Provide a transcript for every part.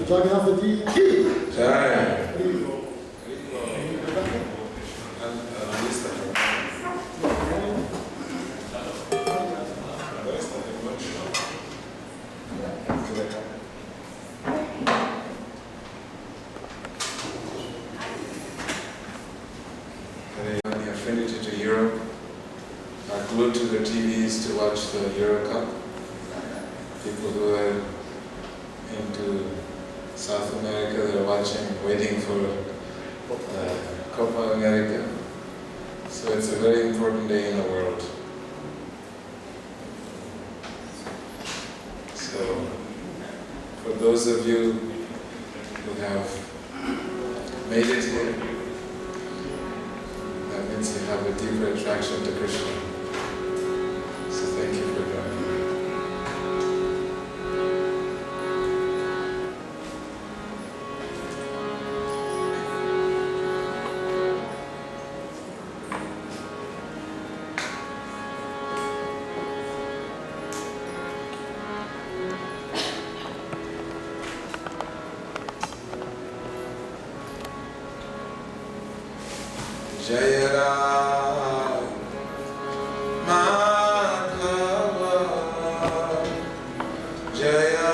Jagannath ji ki Jai. The affinity to Europe are glued to their TVs to watch the Euro Cup. People who are into South America, they're watching, waiting for Copa America. So it's a very important day in the world. So for those of you who have made it here, that means you have a deeper attraction to Krishna. So thank you for joining me. Jaya Ram Madhava Jaya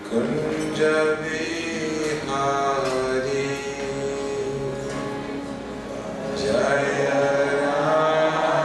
Kunja Bihari Jaya Radha Madhava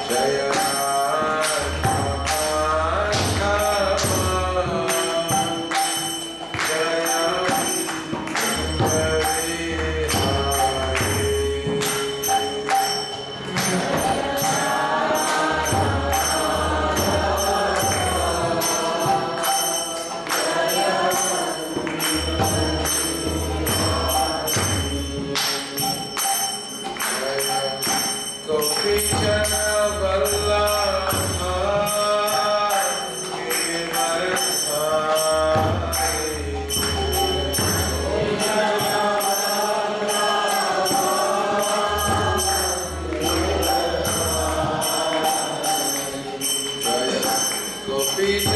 Jaya Kunja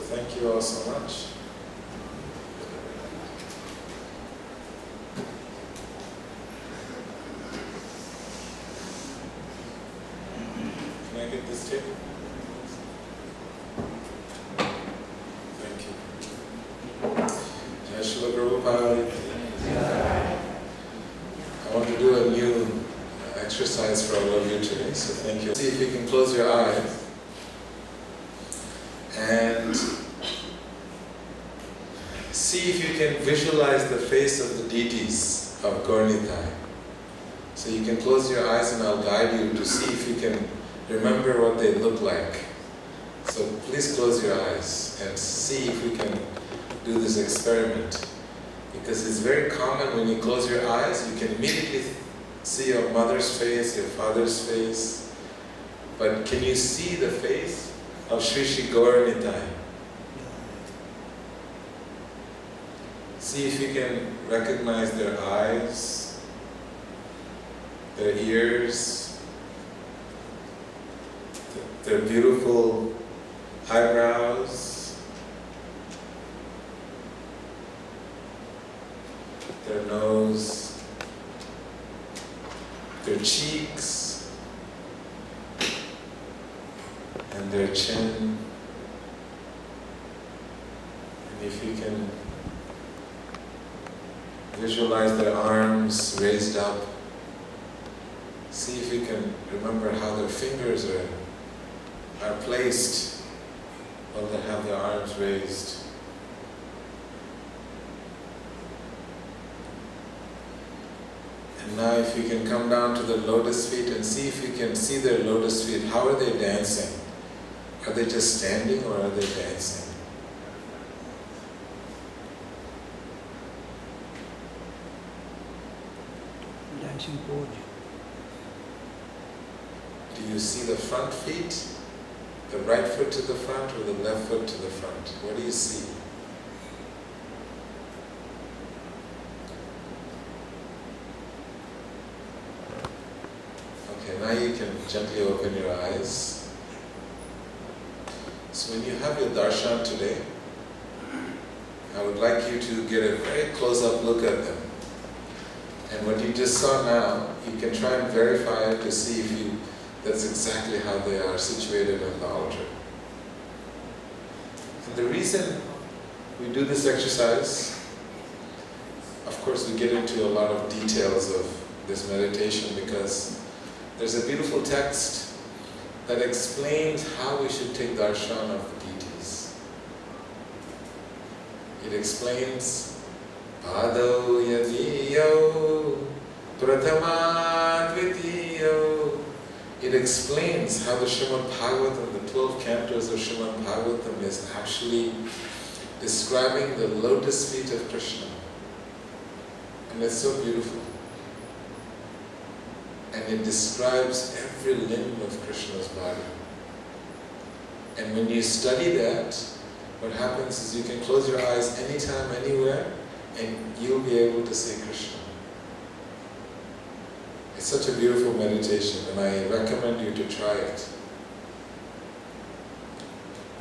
Thank you all so much. Can I get this tape? Thank you. Jai Srila Prabhupada. I want to do a new exercise for all of you today, so thank you. See if you can close your eyes and see if you can visualize the face of the deities of Gaura. So you can close your eyes and I'll guide you to see if you can remember what they look like. So please close your eyes and see if we can do this experiment. Because it's very common when you close your eyes, you can immediately see your mother's face, your father's face. But can you see the face of Sri Sri Gaura? See if you can recognize their eyes, their ears, their beautiful eyebrows, their nose, their cheeks, and their chin. And if you can visualize their arms raised up. See if you can remember how their fingers are placed while they have their arms raised. And now if you can come down to the lotus feet and see if you can see their lotus feet, how are they dancing? Are they just standing or are they dancing? Dancing pose. Do you see the front feet? The right foot to the front or the left foot to the front? What do you see? Okay, now you can gently open your eyes. So when you have your darshan today, I would like you to get a very close-up look at them. And what you just saw now, you can try and verify it to see if that's exactly how they are situated on the altar. And the reason we do this exercise, of course we get into a lot of details of this meditation because there's a beautiful text that explains how we should take darshan of the deities. It explains Pado yadiyo pratama dvitiyo. It explains how the Srimad Bhagavatam, the 12 cantos of Srimad Bhagavatam is actually describing the lotus feet of Krishna. And it's so beautiful. And it describes every limb of Krishna's body. And when you study that, what happens is you can close your eyes anytime, anywhere, and you'll be able to see Krishna. It's such a beautiful meditation, and I recommend you to try it.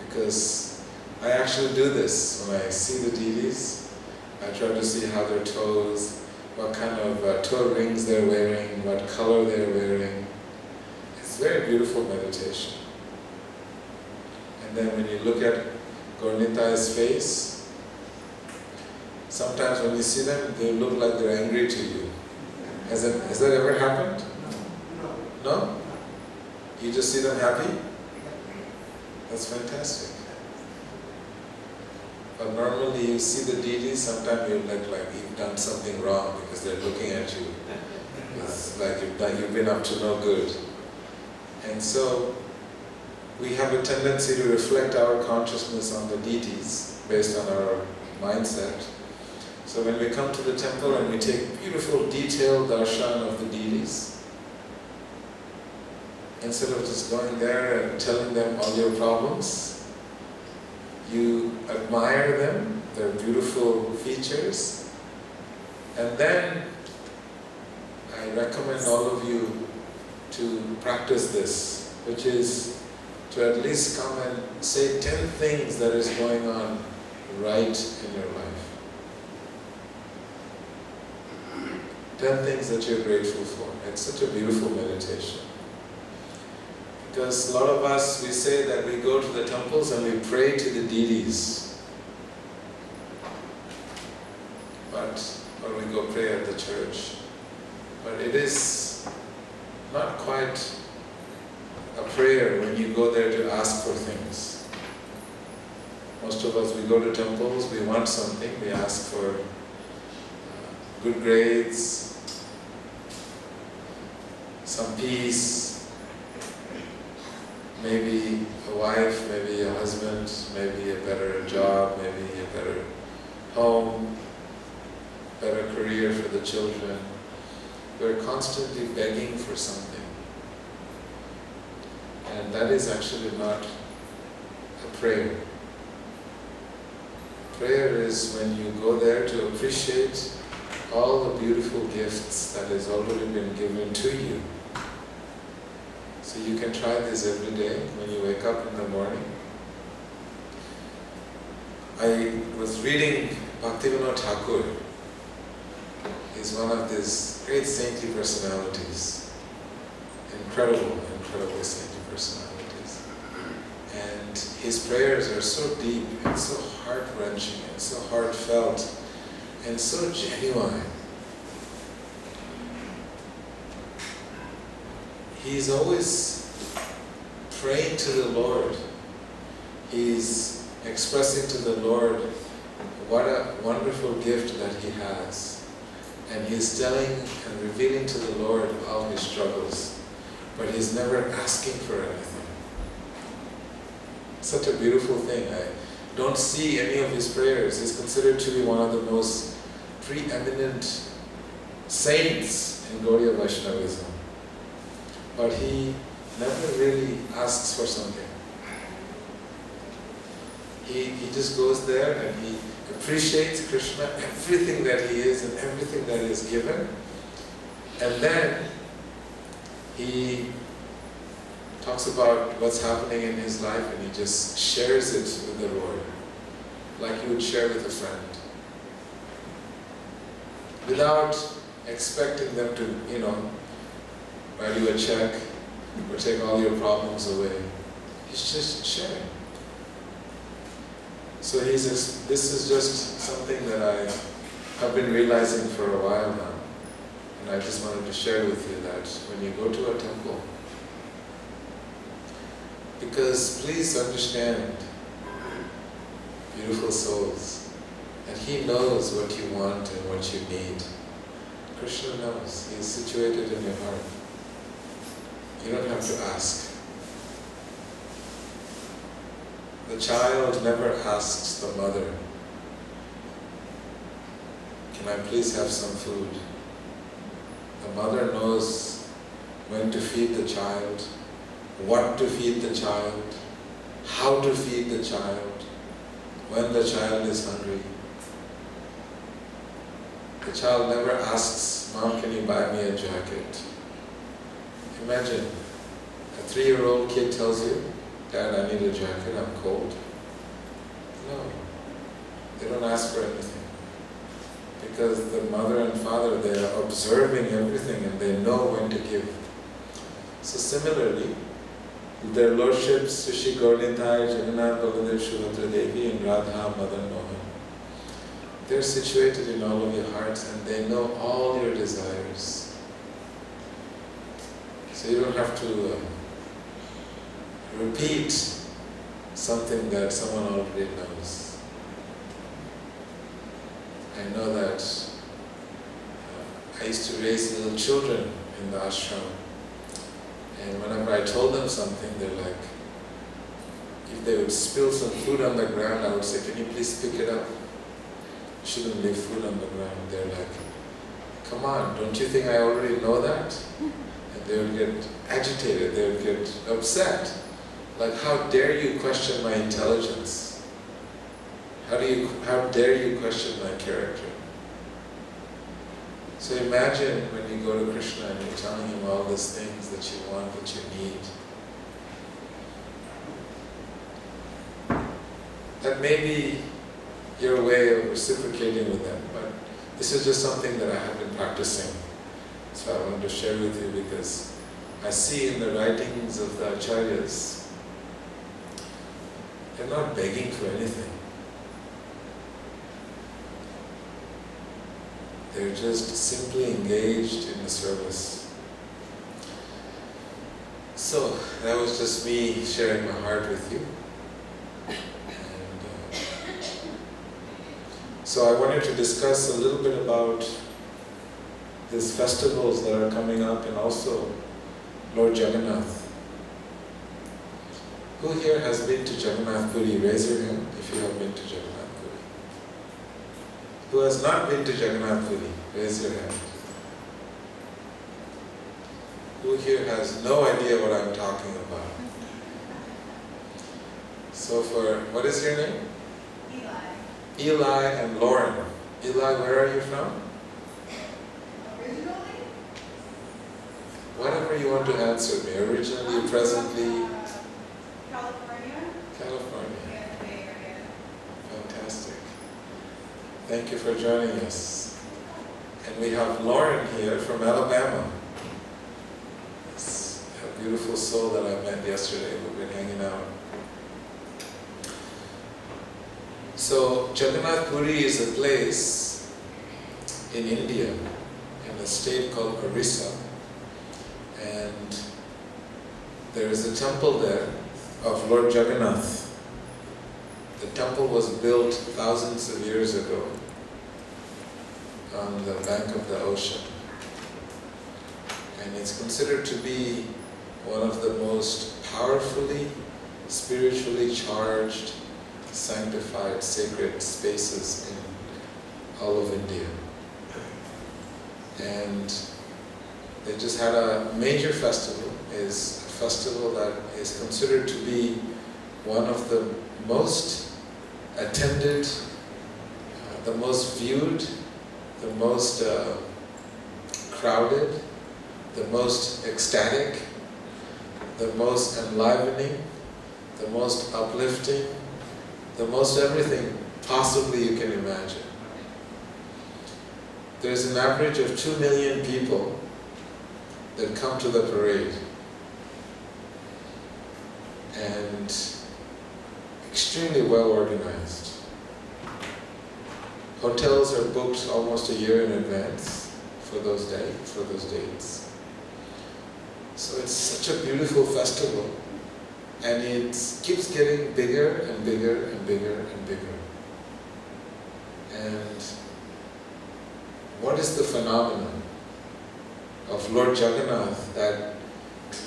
Because I actually do this. When I see the deities, I try to see how their toes, what kind of toe rings they're wearing, what color they're wearing. It's very beautiful meditation. And then when you look at Gaur-Nitai's face, sometimes when you see them, they look like they're angry to you. Has that ever happened? No? You just see them happy? That's fantastic. But normally you see the deities, sometimes you look like you've done something wrong because they're looking at you. It's like you've been up to no good. And so we have a tendency to reflect our consciousness on the deities based on our mindset. So when we come to the temple and we take beautiful detailed darshan of the deities, instead of just going there and telling them all your problems, you admire them, their beautiful features, and then I recommend all of you to practice this, which is to at least come and say 10 things that is going on right in your life. 10 things that you're grateful for. It's such a beautiful meditation. Because a lot of us, we say that we go to the temples and we pray to the deities. Or we go pray at the church. But it is not quite a prayer when you go there to ask for things. Most of us, we go to temples, we want something, we ask for good grades, some peace, maybe a wife, maybe a husband, maybe a better job, maybe a better home, better career for the children. We're constantly begging for something. And that is actually not a prayer. Prayer is when you go there to appreciate all the beautiful gifts that has already been given to you. So you can try this every day when you wake up in the morning. I was reading Bhaktivinoda Thakur. He's one of these great saintly personalities. Incredible saintly personalities. And his prayers are so deep and so heart-wrenching and so heartfelt and so genuine. He's always praying to the Lord. He's expressing to the Lord what a wonderful gift that he has. and he's telling and revealing to the Lord all his struggles, but he's never asking for anything. Such a beautiful thing. I don't see any of his prayers. He's considered to be one of the most preeminent saints in Gaudiya Vaishnavism. But he never really asks for something. He just goes there and he appreciates Krishna, everything that he is and everything that he is given. And then he talks about what's happening in his life and he just shares it with the Lord, like you would share with a friend. Without expecting them to, write you a check or take all your problems away. He's just sharing. So this is just something that I have been realizing for a while now. And I just wanted to share with you that when you go to a temple, because please understand, beautiful souls, that he knows what you want and what you need. Krishna knows. He is situated in your heart. You don't have to ask. The child never asks the mother, "Can I please have some food?" The mother knows when to feed the child, what to feed the child, how to feed the child, when the child is hungry. The child never asks, "Mom, can you buy me a jacket?" Imagine, a 3-year-old kid tells you, "Dad, I need a jacket, I'm cold." No, they don't ask for anything. Because the mother and father, they are observing everything and they know when to give. So similarly, their lordships, Sri Gaurnitai, Jagannath, Baladev, Subhadra Devi, and Radha, Madan Mohan, they're situated in all of your hearts and they know all your desires. So you don't have to repeat something that someone already knows. I know that I used to raise little children in the ashram, and whenever I told them something, they're like, if they would spill some food on the ground, I would say, "Can you please pick it up? You shouldn't leave food on the ground." They're like, "Come on, don't you think I already know that?" And they would get agitated, they would get upset. Like, how dare you question my intelligence? How dare you question my character? So imagine when you go to Krishna and you're telling him all these things that you want, that you need. That may be your way of reciprocating with them, but this is just something that I have been practicing. So I wanted to share with you because I see in the writings of the acharyas, they're not begging for anything. They're just simply engaged in the service. So that was just me sharing my heart with you. And so I wanted to discuss a little bit about these festivals that are coming up and also Lord Jagannath. Who here has been to Jagannath Puri? Raise your hand if you have been to Jagannath Puri. Who has not been to Jagannath Puri? Raise your hand. Who here has no idea what I'm talking about? So what is your name? Eli. Eli and Lauren. Eli, where are you from? Originally? Whatever you want to answer me. Originally, presently. California. California. Yeah, the Bay Area. Fantastic. Thank you for joining us. And we have Lauren here from Alabama. It's a beautiful soul that I met yesterday. We've been hanging out. So Jagannath Puri is a place in India, in a state called Orissa. And there is a temple there of Lord Jagannath. The temple was built thousands of years ago. on the bank of the ocean. And it's considered to be one of the most powerfully, spiritually charged, sanctified, sacred spaces in all of India. And they just had a major festival. Is a festival that is considered to be one of the most attended, the most viewed, the most crowded, the most ecstatic, the most enlivening, the most uplifting, the most everything possibly you can imagine. There's an average of 2 million people that come to the parade. And extremely well organized. Hotels are booked almost a year in advance for those dates. So it's such a beautiful festival, and it keeps getting bigger and bigger and bigger and bigger. And what is the phenomenon of Lord Jagannath that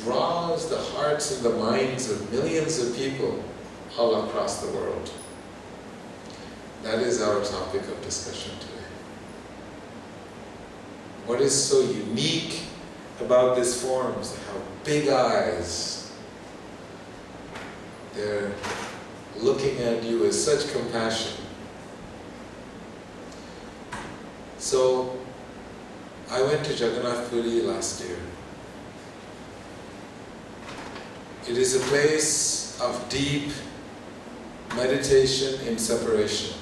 draws the hearts and the minds of millions of people all across the world? That is our topic of discussion today. What is so unique about these forms? How big eyes. They're looking at you with such compassion. So, I went to Jagannath Puri last year. It is a place of deep meditation in separation.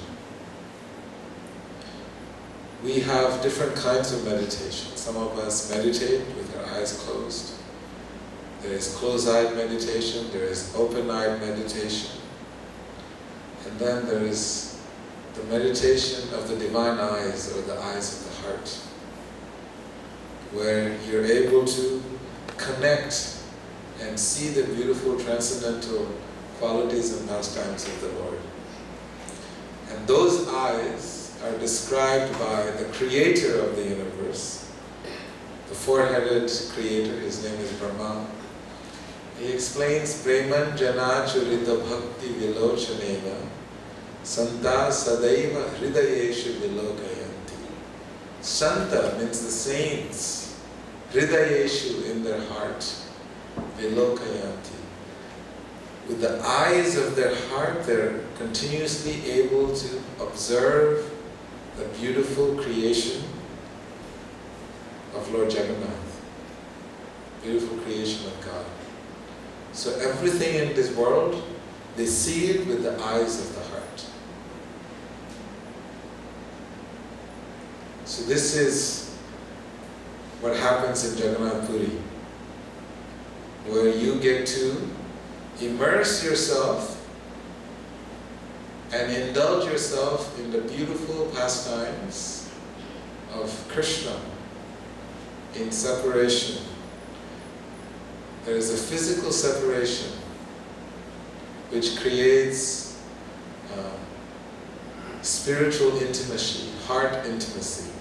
We have different kinds of meditation. Some of us meditate with our eyes closed. There is closed-eyed meditation, there is open-eyed meditation. And then there is the meditation of the divine eyes, or the eyes of the heart, where you're able to connect and see the beautiful transcendental qualities and pastimes of the Lord. And those eyes are described by the creator of the universe, the four-headed creator. His name is Brahma. He explains, Preman jana churita bhakti vilochanena santa sadaiva hridayeshu vilokayanti. Santa means the saints, hridayeshu in their heart, vilokayanti. With the eyes of their heart, they're continuously able to observe the beautiful creation of Lord Jagannath, beautiful creation of God. So everything in this world, they see it with the eyes of the heart. So this is what happens in Jagannath Puri, where you get to immerse yourself and indulge yourself in the beautiful pastimes of Krishna in separation. There is a physical separation which creates spiritual intimacy, heart intimacy.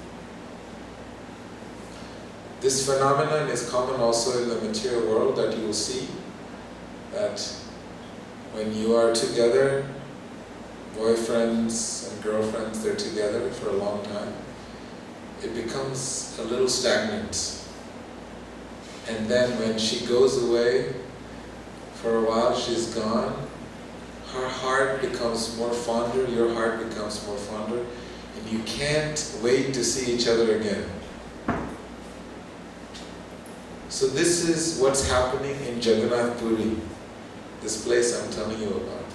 This phenomenon is common also in the material world, that you will see that when you are together, boyfriends and girlfriends, they're together for a long time, it becomes a little stagnant. And then when she goes away, for a while she's gone, her heart becomes more fonder, your heart becomes more fonder, and you can't wait to see each other again. So this is what's happening in Jagannath Puri, this place I'm telling you about.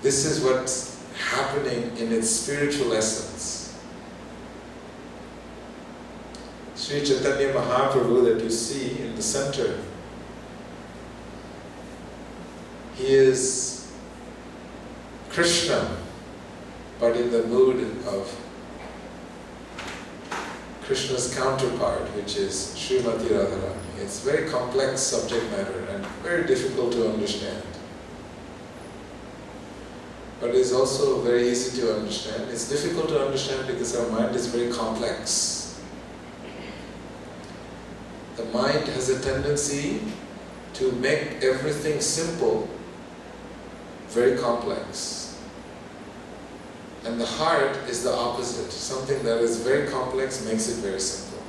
This is what's happening in its spiritual essence. Sri Chaitanya Mahaprabhu that you see in the center, he is Krishna, but in the mood of Krishna's counterpart, which is Srimati Radharani. It's very complex subject matter and very difficult to understand. but it's also very easy to understand. It's difficult to understand because our mind is very complex. The mind has a tendency to make everything simple very complex. And the heart is the opposite. Something that is very complex makes it very simple.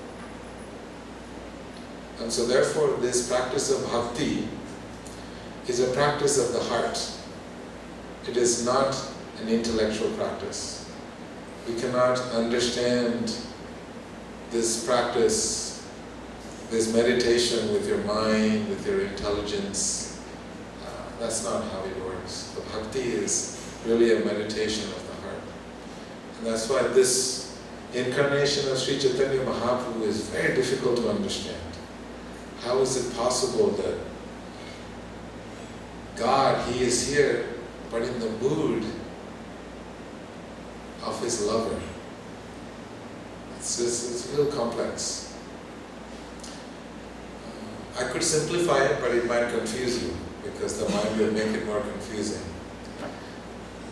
And so therefore this practice of bhakti is a practice of the heart. It is not an intellectual practice. We cannot understand this practice, this meditation with your mind, with your intelligence. That's not how it works. The bhakti is really a meditation of the heart. And that's why this incarnation of Sri Chaitanya Mahaprabhu is very difficult to understand. How is it possible that God, He is here, but in the mood of His lover? It's a little complex. I could simplify it, but it might confuse you, because the mind will make it more confusing.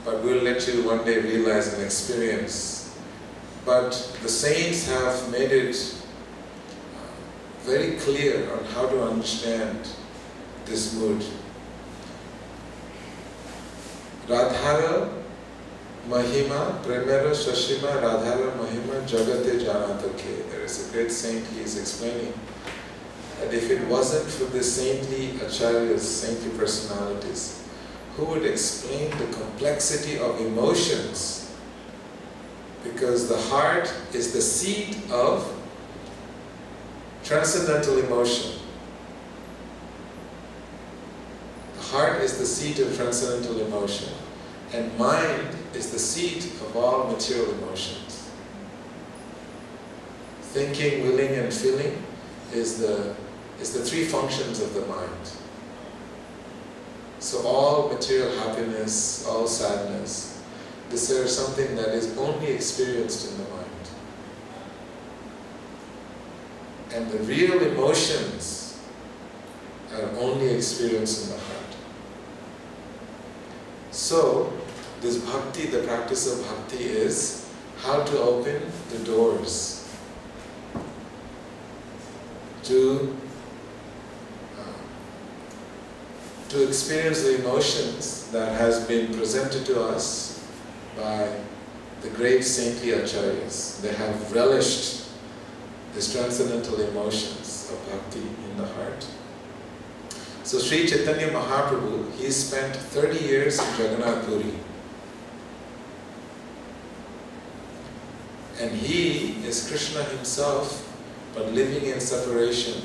But we'll let you one day realize and experience. But the saints have made it very clear on how to understand this mood. Radhara Mahima, Premera Shashima Radhara Mahima Jagate Janatake. There is a great saint, he is explaining that if it wasn't for the saintly acharyas, saintly personalities, who would explain the complexity of emotions? Because the heart is the seat of transcendental emotion. The heart is the seat of transcendental emotion, and mind is the seat of all material emotions. Thinking, willing, and feeling is the three functions of the mind. So all material happiness, all sadness, this is something that is only experienced in the mind. And the real emotions are only experienced in the heart. So, this bhakti, the practice of bhakti is how to open the doors to experience the emotions that has been presented to us by the great saintly acharyas. They have relished these transcendental emotions of bhakti in the heart. So Sri Chaitanya Mahaprabhu, he spent 30 years in Jagannath Puri. And he is Krishna himself, but living in separation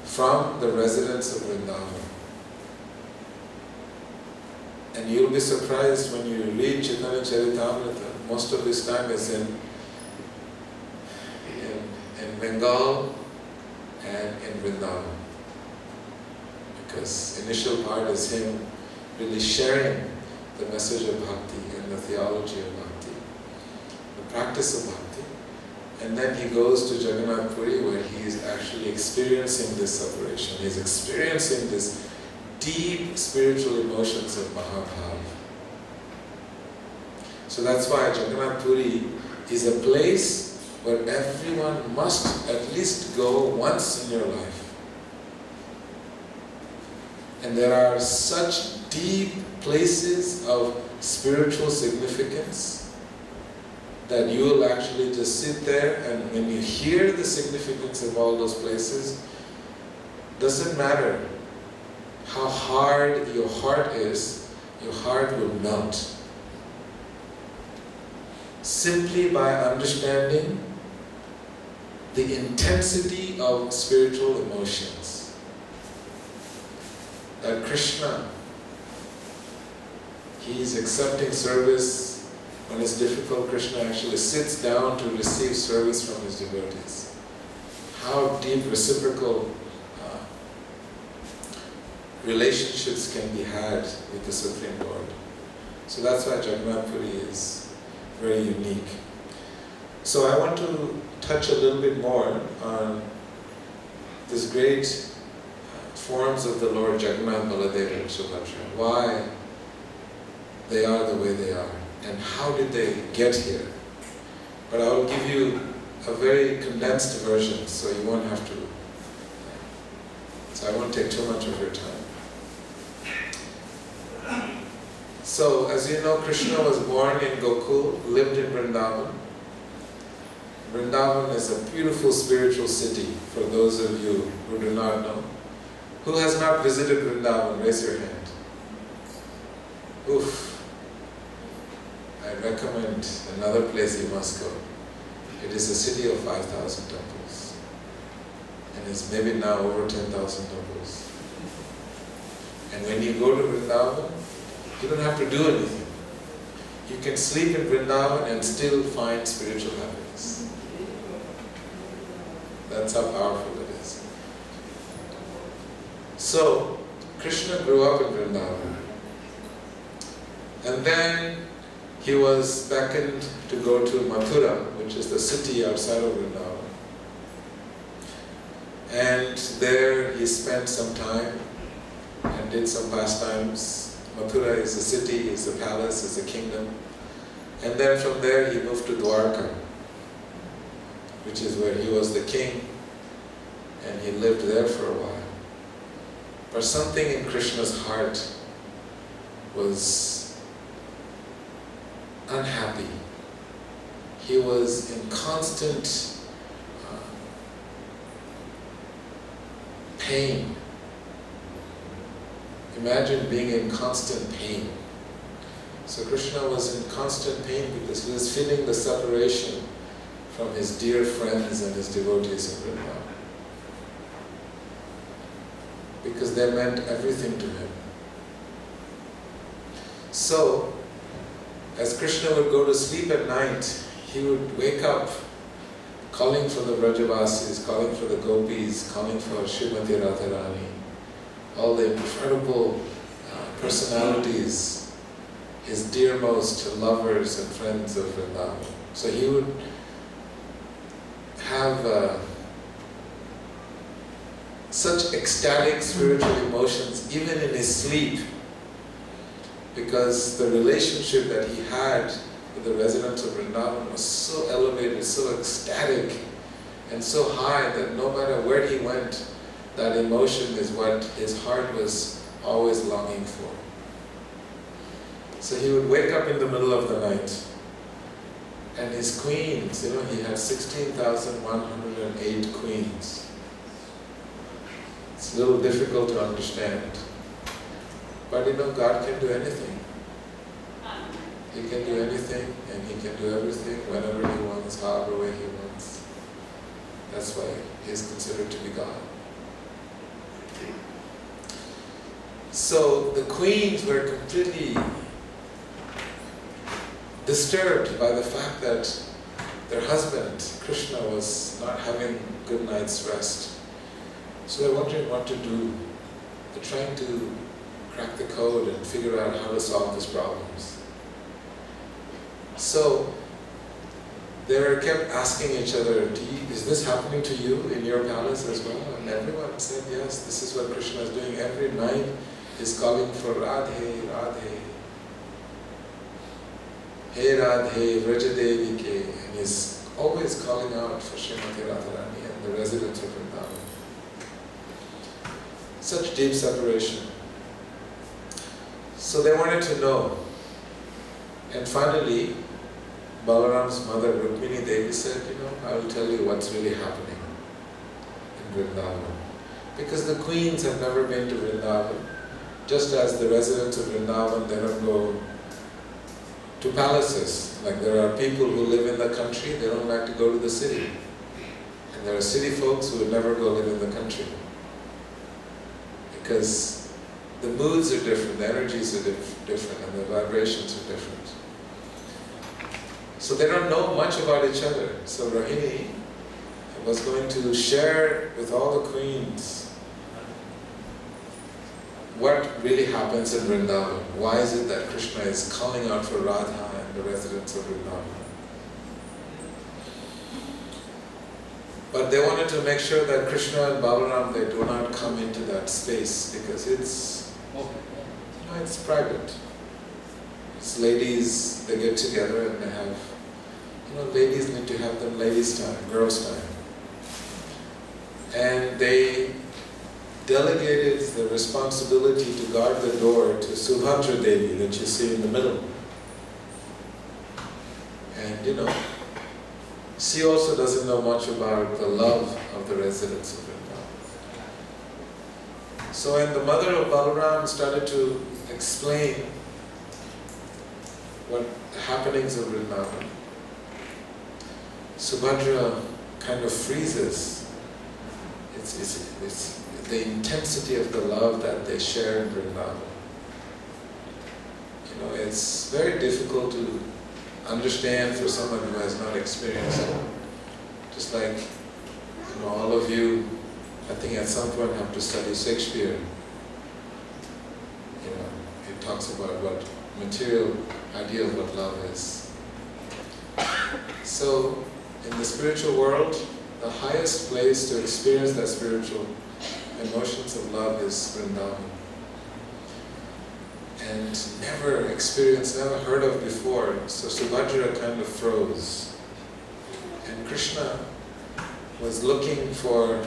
from the residents of Vrindavan. And you'll be surprised when you read Chaitanya Charitamrita, most of his time is in Bengal and in Vrindavan. Because initial part is him really sharing the message of bhakti and the theology of bhakti, the practice of bhakti. And then he goes to Jagannath Puri, where he is actually experiencing this separation. He is experiencing this deep spiritual emotions of Mahabhav. So that's why Jagannath Puri is a place where everyone must at least go once in your life. And there are such deep places of spiritual significance that you will actually just sit there, and when you hear the significance of all those places, doesn't matter how hard your heart is, your heart will melt. Simply by understanding the intensity of spiritual emotions. That Krishna, he is accepting service. When it's difficult, Krishna actually sits down to receive service from his devotees. How deep reciprocal relationships can be had with the Supreme Lord. So that's why Jagannath Puri is very unique. So I want to touch a little bit more on this great forms of the Lord Jagannath, Baladeva and Subhadra. Why they are the way they are, and how did they get here. But I will give you a very condensed version, so you won't have to. So I won't take too much of your time. So, as you know, Krishna was born in Gokul, lived in Vrindavan. Vrindavan is a beautiful spiritual city, for those of you who do not know. Who has not visited Vrindavan? Raise your hand. Oof. I recommend another place you must go. It is a city of 5,000 temples. And it's maybe now over 10,000 temples. And when you go to Vrindavan, you don't have to do anything. You can sleep in Vrindavan and still find spiritual happiness. That's how powerful it is. So, Krishna grew up in Vrindavan. And then he was beckoned to go to Mathura, which is the city outside of Vrindavan. And there he spent some time and did some pastimes. Mathura is a city, is a palace, is a kingdom. And then from there he moved to Dwarka, which is where he was the king, and he lived there for a while. But something in Krishna's heart was unhappy. He was in constant pain. Imagine being in constant pain. So Krishna was in constant pain because he was feeling the separation from his dear friends and his devotees in Vrindavan. Because they meant everything to him. So, as Krishna would go to sleep at night, he would wake up calling for the Vrajavasis, calling for the gopis, calling for Srimati Radharani, all the incredible personalities, his dearmost lovers and friends of Vrindavan. So he would have such ecstatic spiritual emotions even in his sleep, because the relationship that he had with the residents of Vrindavan was so elevated, so ecstatic, and so high that no matter where he went, that emotion is what his heart was always longing for. So he would wake up in the middle of the night, and his queens, he had 16,108 queens. It's a little difficult to understand. But God can do anything. He can do anything, and He can do everything whenever He wants, however way He wants. That's why He is considered to be God. So the queens were completely disturbed by the fact that their husband, Krishna, was not having a good night's rest. So they're wondering what to do. They're trying to crack the code and figure out how to solve his problems. So they were kept asking each other, is this happening to you in your palace as well? And everyone said, yes, this is what Krishna is doing. Every night he's calling for Radhe, Radhe. Hey Radhe, Vrajadevi ke. And he's always calling out for Srimati Radharani and the residents of Vrindavan. Such deep separation. So they wanted to know. And finally, Balaram's mother, Rukmini Devi, said, I will tell you what's really happening in Vrindavan. Because the queens have never been to Vrindavan. Just as the residents of Vrindavan, they don't go to palaces. Like there are people who live in the country, they don't like to go to the city. And there are city folks who would never go live in the country. Because the moods are different, the energies are different, and the vibrations are different. So they don't know much about each other. So Rohini was going to share with all the queens what really happens in Vrindavan. Why is it that Krishna is calling out for Radha and the residents of Vrindavan? But they wanted to make sure that Krishna and Balaram, they do not come into that space, because it's private. These ladies, they get together and they have, ladies need to have them ladies' time, girls' time. And they delegated the responsibility to guard the door to Subhadra Devi that you see in the middle. And she also doesn't know much about the love of the residents of Vrindavan. So when the mother of Balaram started to explain what the happenings of Vrindavan, Subhadra kind of freezes. It's the intensity of the love that they share in Vrindavan. It's very difficult to understand for someone who has not experienced it. Just like, all of you, I think at some point have to study Shakespeare. It talks about what material idea of what love is. So, in the spiritual world, the highest place to experience that spiritual emotions of love is Vrindavan. And never experienced, never heard of before. So Subhadra kind of froze. And Krishna was looking for,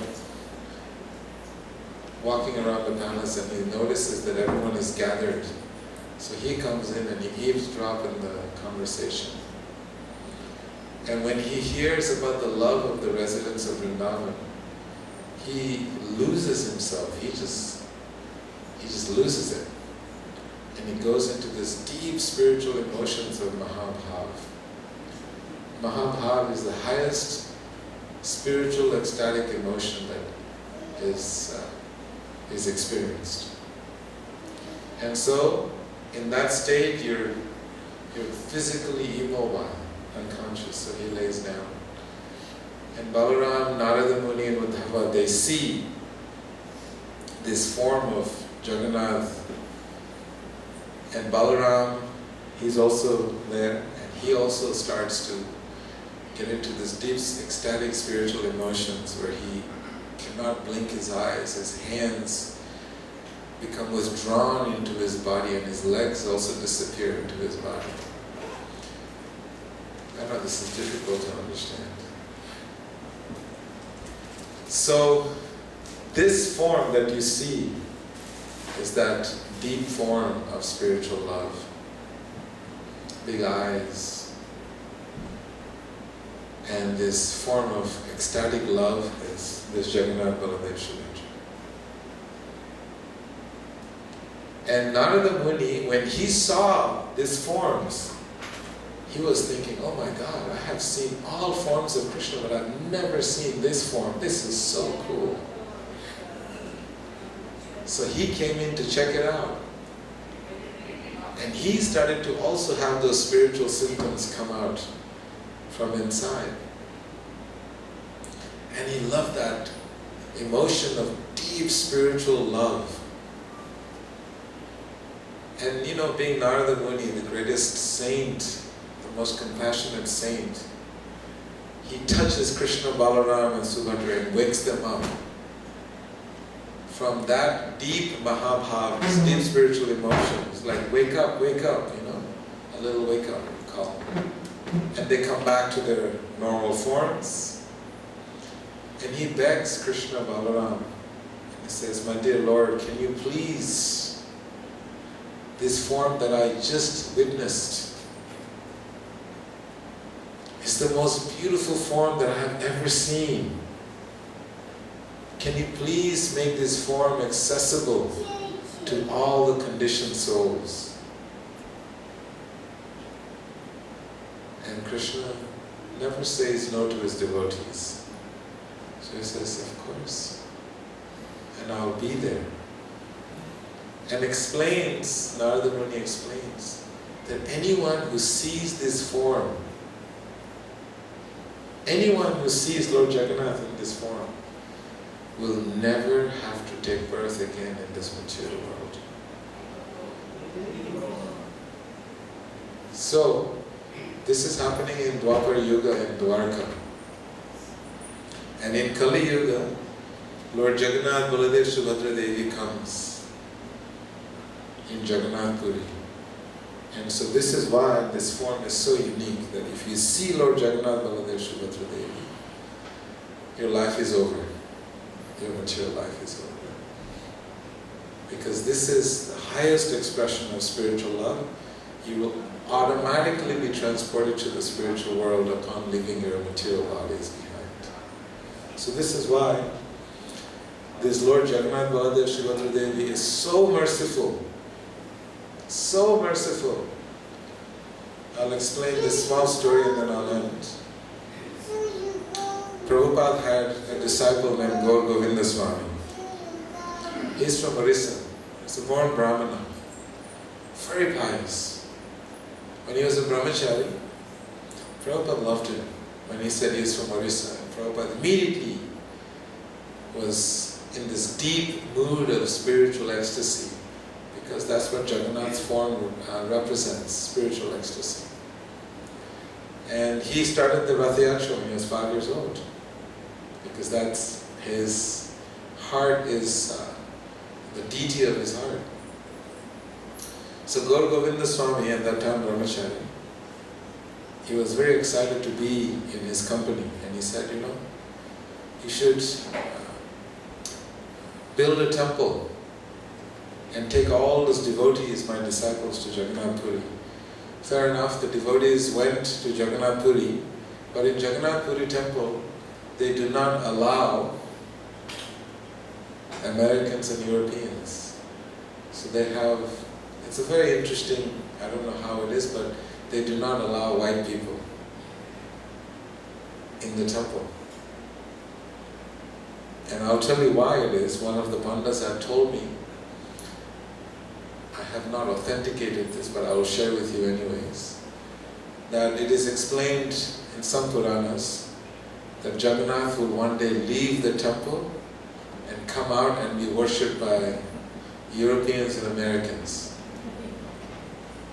walking around the palace, and he notices that everyone is gathered. So he comes in and he eavesdrops in the conversation. And when he hears about the love of the residents of Vrindavan, he loses himself. He just loses it. And he goes into this deep spiritual emotions of Mahabhav. Mahabhav is the highest spiritual ecstatic emotion that is experienced. And so, in that state, you're physically immobile, unconscious, so he lays down. And Balaram, Narada Muni and Uddhava, they see this form of Jagannath. And Balaram, he's also there, and he also starts to get into this deep ecstatic spiritual emotions where he cannot blink his eyes, his hands become withdrawn into his body, and his legs also disappear into his body. I know this is difficult to understand. So, this form that you see is that deep form of spiritual love. Big eyes. And this form of ecstatic love is this Jagannath Baladev Subhadra. And Narada Muni, when he saw these forms, he was thinking, oh my God, I have seen all forms of Krishna, but I've never seen this form. This is so cool. So he came in to check it out. And he started to also have those spiritual symptoms come out from inside. And he loved that emotion of deep spiritual love. And being Narada Muni, the greatest saint, the most compassionate saint, he touches Krishna, Balaram and Subhadra and wakes them up. From that deep Mahabhav, this deep spiritual emotions, like wake up, a little wake up call. And they come back to their normal forms. And he begs Krishna, Balaram, and he says, my dear Lord, can you please, this form that I just witnessed is the most beautiful form that I have ever seen. Can you please make this form accessible to all the conditioned souls? And Krishna never says no to his devotees. So he says, of course, and I'll be there. And explains, Narada Muni explains, that anyone who sees this form, anyone who sees Lord Jagannath in this form, will never have to take birth again in this material world. So, this is happening in Dwapar Yuga in Dwarka. And in Kali Yuga, Lord Jagannath, Baladev, Subhadra Devi comes in Jagannath Puri. And so this is why this form is so unique, that if you see Lord Jagannath.Everyone, your life is over. Your material life is over. Because this is the highest expression of spiritual love. You will automatically be transported to the spiritual world upon leaving your material bodies behind. So this is why this Lord Jagannath.Everyone is so merciful. So merciful. I'll explain this small story and then I'll end. Prabhupada had a disciple named Gaur Govinda Swami. He's from Orissa. He's a born Brahmana. Very pious. When he was a brahmachari, Prabhupada loved him. When he said he was from Orissa, Prabhupada immediately was in this deep mood of spiritual ecstasy, because that's what Jagannath's form represents, spiritual ecstasy. And he started the Ratha Yatra when he was 5 years old, because that's his heart is the deity of his heart. So Gaur Govinda Swami, at that time brahmachari, he was very excited to be in his company, and he said, you should build a temple and take all those devotees, my disciples, to Jagannath Puri. Fair enough, the devotees went to Jagannath Puri, but in Jagannath Puri temple, they do not allow Americans and Europeans. So they have, it's a very interesting, I don't know how it is, but they do not allow white people in the temple. And I'll tell you why it is. One of the Pandas had told me, I have not authenticated this, but I will share with you anyways, that it is explained in some Puranas that Jagannath will one day leave the temple and come out and be worshipped by Europeans and Americans.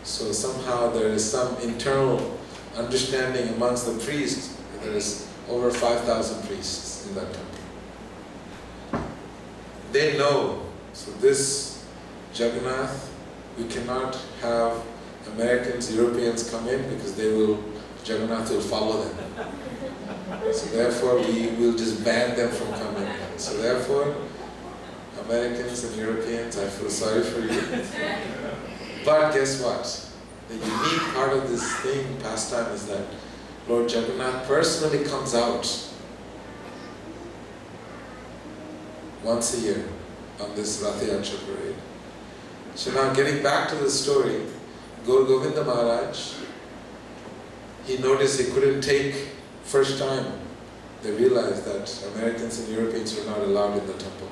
So somehow there is some internal understanding amongst the priests. There is over 5,000 priests in that temple. They know, so this Jagannath, we cannot have Americans, Europeans come in because Jagannath will follow them. So therefore we will just ban them from coming in. So therefore, Americans and Europeans, I feel sorry for you. But guess what? The unique part of this pastime is that Lord Jagannath personally comes out once a year on this Ratha Yatra parade. So now getting back to the story, Gaur Govinda Maharaj, he noticed he couldn't take, first time they realized that Americans and Europeans were not allowed in the temple.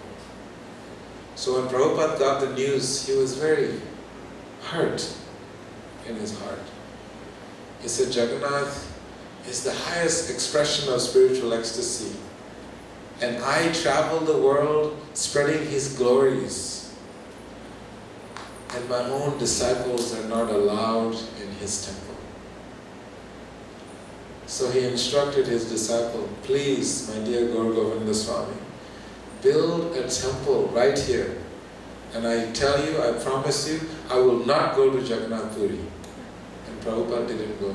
So when Prabhupada got the news, he was very hurt in his heart. He said, Jagannath is the highest expression of spiritual ecstasy. And I travel the world spreading his glories. And my own disciples are not allowed in his temple. So he instructed his disciple, please, my dear Gaur Govinda Swami, build a temple right here. And I tell you, I promise you, I will not go to Jagannath Puri. And Prabhupada didn't go.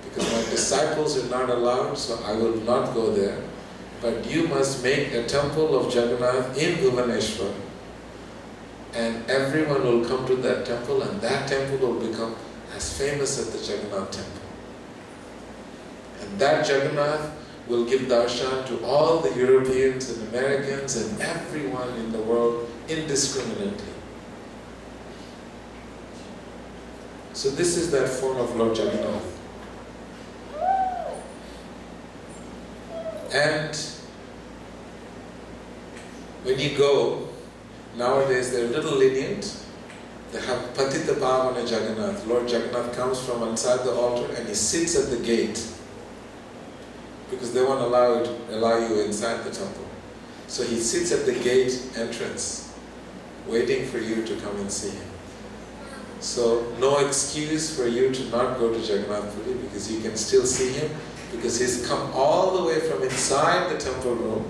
Because my disciples are not allowed, so I will not go there. But you must make a temple of Jagannath in Bhuvaneshwar. And everyone will come to that temple, and that temple will become as famous as the Jagannath temple. And that Jagannath will give darshan to all the Europeans and Americans and everyone in the world indiscriminately. So this is that form of Lord Jagannath. And when you go, nowadays they're a little lenient. They have Patita Pavana Jagannath. Lord Jagannath comes from inside the altar and he sits at the gate because they won't allow you inside the temple. So he sits at the gate entrance, waiting for you to come and see him. So no excuse for you to not go to Jagannath Puri, because you can still see him, because he's come all the way from inside the temple room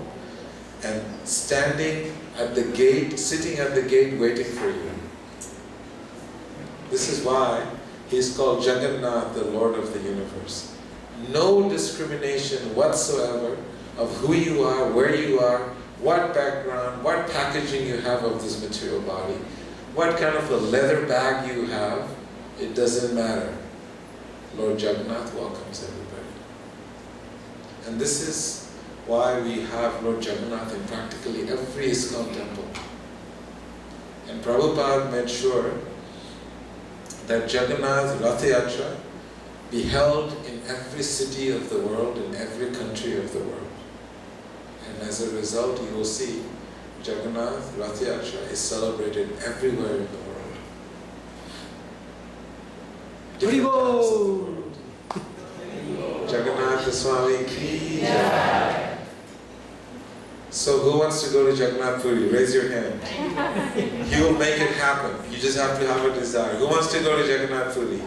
and standing at the gate, sitting at the gate waiting for you. This is why He's called Jagannath, the Lord of the universe. No discrimination whatsoever of who you are, where you are, what background, what packaging you have of this material body, what kind of a leather bag you have, it doesn't matter. Lord Jagannath welcomes everybody. And this is why we have Lord Jagannath in practically every Iskcon temple. And Prabhupada made sure that Jagannath Ratha Yatra be held in every city of the world, in every country of the world. And as a result, you will see Jagannath Ratha Yatra is celebrated everywhere in the world. Different parts of the world. Jagannath Swami ki jai. So who wants to go to Jagannath Puri? Raise your hand. He will make it happen. You just have to have a desire. Who wants to go to Jagannath Puri?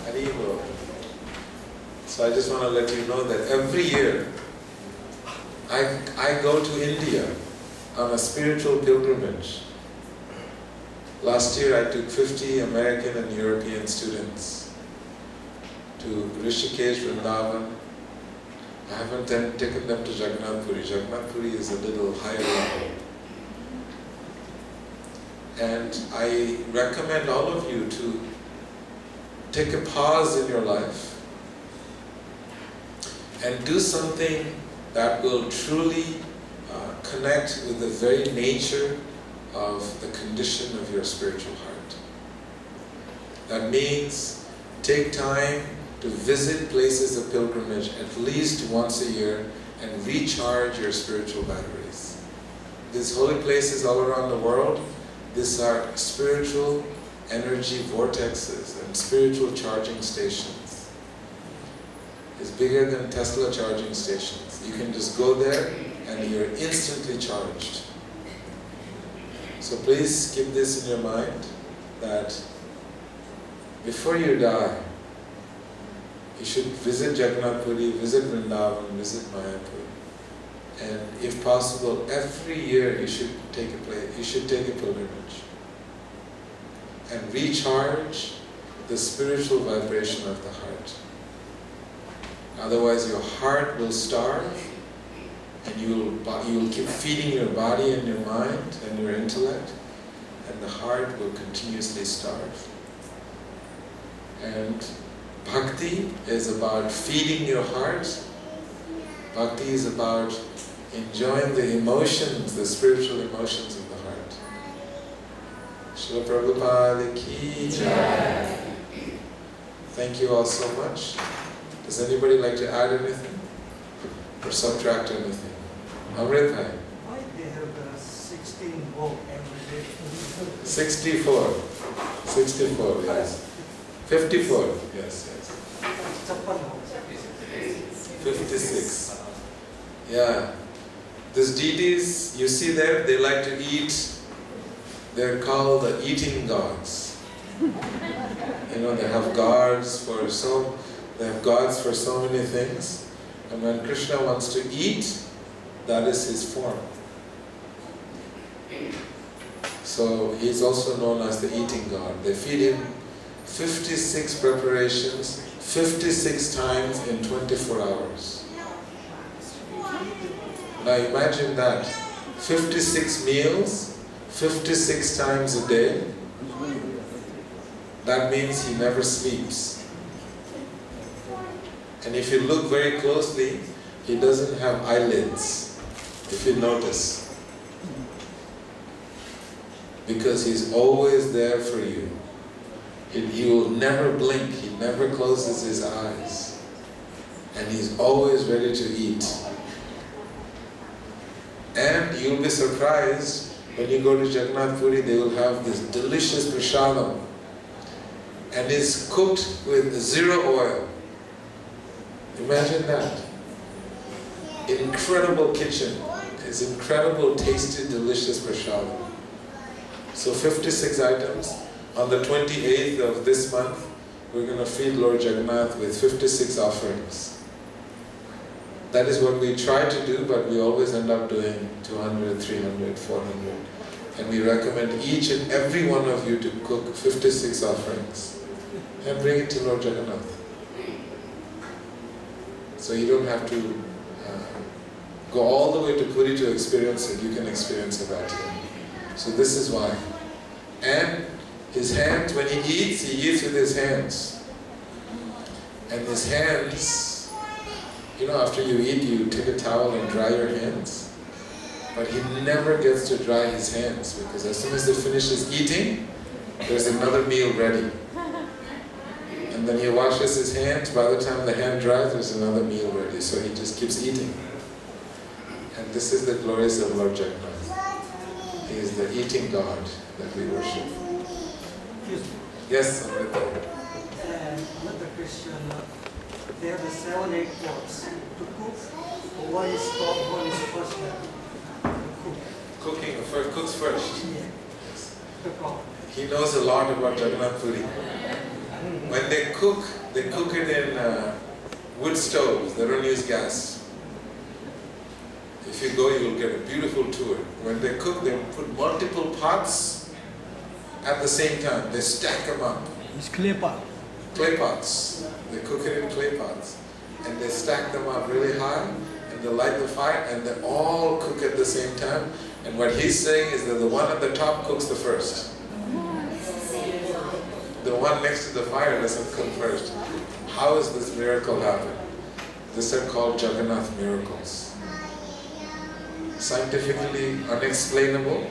Haribo. So I just want to let you know that every year I go to India on a spiritual pilgrimage. Last year I took 50 American and European students to Rishikesh, Vrindavan. I haven't taken them to Jagannath Puri. Jagannath Puri is a little higher level. And I recommend all of you to take a pause in your life and do something that will truly connect with the very nature of the condition of your spiritual heart. That means take time to visit places of pilgrimage at least once a year and recharge your spiritual batteries. These holy places all around the world, these are spiritual energy vortexes and spiritual charging stations. It's bigger than Tesla charging stations. You can just go there and you're instantly charged. So please keep this in your mind that before you die, you should visit Jagannath Puri, visit Vrindavan, visit Mayapur. And if possible, every year you should take a pilgrimage and recharge the spiritual vibration of the heart. Otherwise your heart will starve and you will keep feeding your body and your mind and your intellect, and the heart will continuously starve. And Bhakti is about feeding your heart. Bhakti is about enjoying the emotions, the spiritual emotions of the heart. Srila Prabhupada ki jai. Thank you all so much. Does anybody like to add anything or subtract anything? Amrit bhai. Why they have 16 vote every day? 64. 64, yes. 54, yes. 56. Yeah. These deities, you see there, they like to eat. They're called the eating gods. You know, they have gods for so many things. And when Krishna wants to eat, that is his form. So he's also known as the eating god. They feed him 56 preparations, 56 times in 24 hours. Now imagine that, 56 meals, 56 times a day. That means he never sleeps. And if you look very closely, he doesn't have eyelids, if you notice. Because he's always there for you. He will never blink, he never closes his eyes. And he's always ready to eat. And you'll be surprised, when you go to Jagannath Puri, they will have this delicious prasadam. And it's cooked with 0 oil. Imagine that. Incredible kitchen. It's incredible, tasty, delicious prasadam. So 56 items. On the 28th of this month, we're going to feed Lord Jagannath with 56 offerings. That is what we try to do, but we always end up doing 200, 300, 400. And we recommend each and every one of you to cook 56 offerings. and bring it to Lord Jagannath. So you don't have to go all the way to Puri to experience it. You can experience it right here. So this is why. And his hands, when he eats with his hands. And his hands, after you eat, you take a towel and dry your hands. But he never gets to dry his hands, because as soon as he finishes eating, there's another meal ready. And then he washes his hands. By the time the hand dries, there's another meal ready. So he just keeps eating. And this is the glories of Lord Jagannath. He is the eating God that we worship. Excuse me. Yes, Amrita. Another question. They have the 7-8 pots to cook. One is top, one is first step. Cooking, cooks first. Yeah. The top. He knows a lot about Jagannath Puri. When they cook it in wood stoves. They don't use gas. If you go, you will get a beautiful tour. When they cook, they put multiple pots at the same time. They stack them up. It's clay pot. Clay pots. They cook it in clay pots. And they stack them up really high, and they light the fire, and they all cook at the same time. And what he's saying is that the one at the top cooks the first. The one next to the fire doesn't cook first. How is this miracle happen? These are called Jagannath miracles. Scientifically unexplainable,